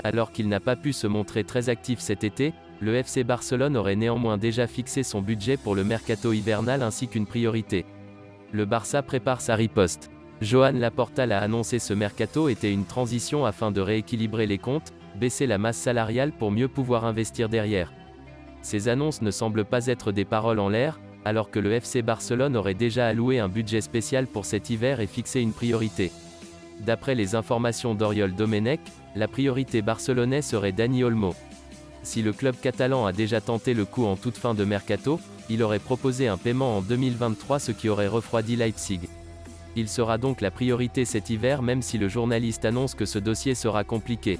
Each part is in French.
Alors qu'il n'a pas pu se montrer très actif cet été, le FC Barcelone aurait néanmoins déjà fixé son budget pour le mercato hivernal ainsi qu'une priorité. Le Barça prépare sa riposte. Joan Laporta l'a annoncé, ce mercato était une transition afin de rééquilibrer les comptes, baisser la masse salariale pour mieux pouvoir investir derrière. Ces annonces ne semblent pas être des paroles en l'air, alors que le FC Barcelone aurait déjà alloué un budget spécial pour cet hiver et fixé une priorité. D'après les informations d'Oriol Domenech, la priorité barcelonaise serait Dani Olmo. Si le club catalan a déjà tenté le coup en toute fin de mercato, il aurait proposé un paiement en 2023, ce qui aurait refroidi Leipzig. Il sera donc la priorité cet hiver, même si le journaliste annonce que ce dossier sera compliqué.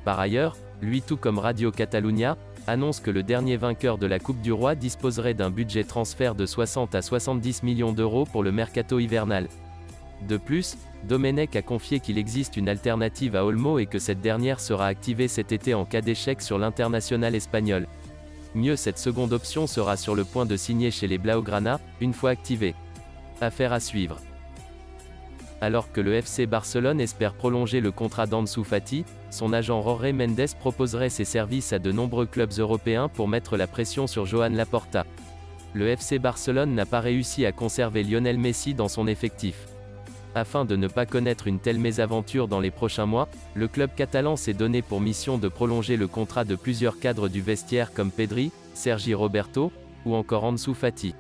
Par ailleurs, lui, tout comme Radio Catalunya, annonce que le dernier vainqueur de la Coupe du Roi disposerait d'un budget transfert de 60 à 70 millions d'euros pour le mercato hivernal. De plus, Domenech a confié qu'il existe une alternative à Olmo et que cette dernière sera activée cet été en cas d'échec sur l'international espagnol. Mieux, cette seconde option sera sur le point de signer chez les Blaugrana, une fois activée. Affaire à suivre. Alors que le FC Barcelone espère prolonger le contrat d'Ansu Fati, son agent Jorge Mendes proposerait ses services à de nombreux clubs européens pour mettre la pression sur Joan Laporta. Le FC Barcelone n'a pas réussi à conserver Lionel Messi dans son effectif. Afin de ne pas connaître une telle mésaventure dans les prochains mois, le club catalan s'est donné pour mission de prolonger le contrat de plusieurs cadres du vestiaire comme Pedri, Sergi Roberto, ou encore Ansu Fati.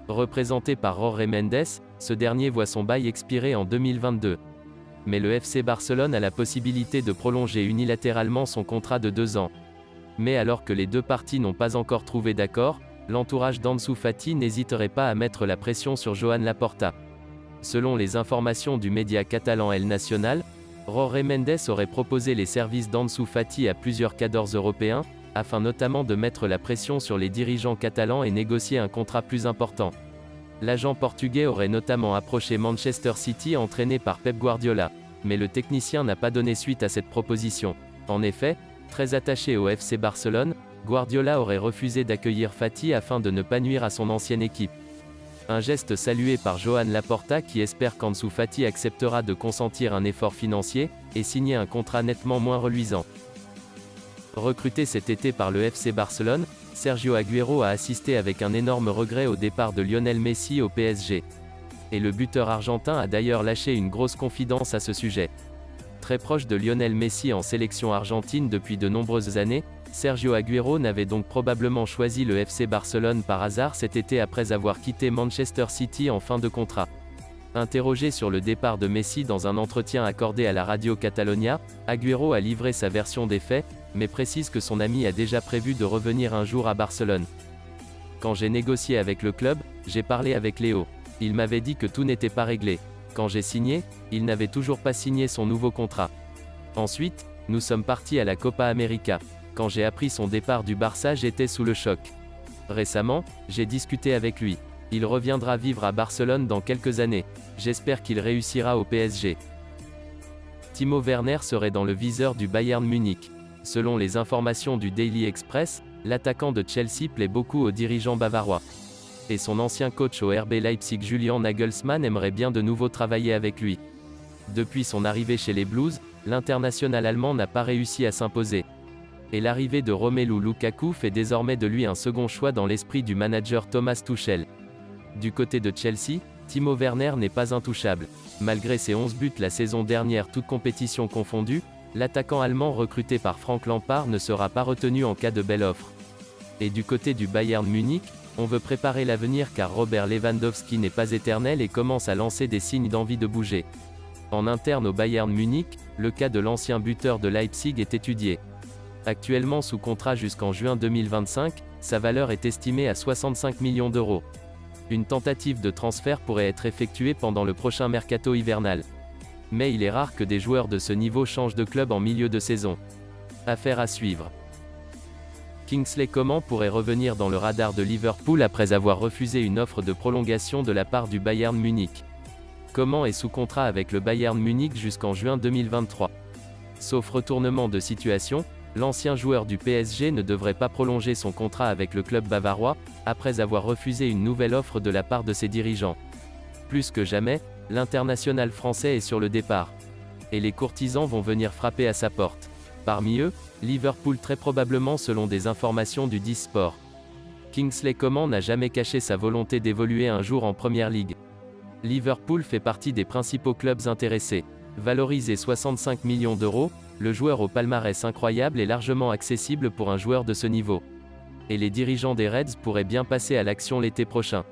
Représenté par Jorge Mendes, ce dernier voit son bail expirer en 2022. Mais le FC Barcelone a la possibilité de prolonger unilatéralement son contrat de 2 ans. Mais alors que les deux parties n'ont pas encore trouvé d'accord, l'entourage d'Ansu Fati n'hésiterait pas à mettre la pression sur Joan Laporta. Selon les informations du média catalan El Nacional, Jorge Mendes aurait proposé les services d'Ansu Fati à plusieurs cadres européens, afin notamment de mettre la pression sur les dirigeants catalans et négocier un contrat plus important. L'agent portugais aurait notamment approché Manchester City, entraîné par Pep Guardiola, mais le technicien n'a pas donné suite à cette proposition. En effet, très attaché au FC Barcelone, Guardiola aurait refusé d'accueillir Fati afin de ne pas nuire à son ancienne équipe. Un geste salué par Joan Laporta, qui espère qu'Ansu Fati acceptera de consentir un effort financier, et signer un contrat nettement moins reluisant. Recruté cet été par le FC Barcelone, Sergio Agüero a assisté avec un énorme regret au départ de Lionel Messi au PSG. Et le buteur argentin a d'ailleurs lâché une grosse confidence à ce sujet. Très proche de Lionel Messi en sélection argentine depuis de nombreuses années, Sergio Agüero n'avait donc probablement choisi le FC Barcelone par hasard cet été après avoir quitté Manchester City en fin de contrat. Interrogé sur le départ de Messi dans un entretien accordé à la Radio Catalunya, Agüero a livré sa version des faits, mais précise que son ami a déjà prévu de revenir un jour à Barcelone. Quand j'ai négocié avec le club, j'ai parlé avec Léo. Il m'avait dit que tout n'était pas réglé. Quand j'ai signé, il n'avait toujours pas signé son nouveau contrat. Ensuite, nous sommes partis à la Copa América. Quand j'ai appris son départ du Barça, j'étais sous le choc. Récemment, j'ai discuté avec lui. Il reviendra vivre à Barcelone dans quelques années. J'espère qu'il réussira au PSG. Timo Werner serait dans le viseur du Bayern Munich. Selon les informations du Daily Express, l'attaquant de Chelsea plaît beaucoup aux dirigeants bavarois. Et son ancien coach au RB Leipzig, Julian Nagelsmann, aimerait bien de nouveau travailler avec lui. Depuis son arrivée chez les Blues, l'international allemand n'a pas réussi à s'imposer. Et l'arrivée de Romelu Lukaku fait désormais de lui un second choix dans l'esprit du manager Thomas Tuchel. Du côté de Chelsea, Timo Werner n'est pas intouchable. Malgré ses 11 buts la saison dernière, toutes compétitions confondues, l'attaquant allemand recruté par Frank Lampard ne sera pas retenu en cas de belle offre. Et du côté du Bayern Munich, on veut préparer l'avenir car Robert Lewandowski n'est pas éternel et commence à lancer des signes d'envie de bouger. En interne au Bayern Munich, le cas de l'ancien buteur de Leipzig est étudié. Actuellement sous contrat jusqu'en juin 2025, sa valeur est estimée à 65 millions d'euros. Une tentative de transfert pourrait être effectuée pendant le prochain mercato hivernal. Mais il est rare que des joueurs de ce niveau changent de club en milieu de saison. Affaire à suivre. Kingsley Coman pourrait revenir dans le radar de Liverpool après avoir refusé une offre de prolongation de la part du Bayern Munich. Coman est sous contrat avec le Bayern Munich jusqu'en juin 2023. Sauf retournement de situation, l'ancien joueur du PSG ne devrait pas prolonger son contrat avec le club bavarois, après avoir refusé une nouvelle offre de la part de ses dirigeants. Plus que jamais, l'international français est sur le départ. Et les courtisans vont venir frapper à sa porte. Parmi eux, Liverpool très probablement selon des informations du 10 Sport. Kingsley Coman n'a jamais caché sa volonté d'évoluer un jour en Premier League. Liverpool fait partie des principaux clubs intéressés. Valorisé 65 millions d'euros, le joueur au palmarès incroyable est largement accessible pour un joueur de ce niveau. Et les dirigeants des Reds pourraient bien passer à l'action l'été prochain.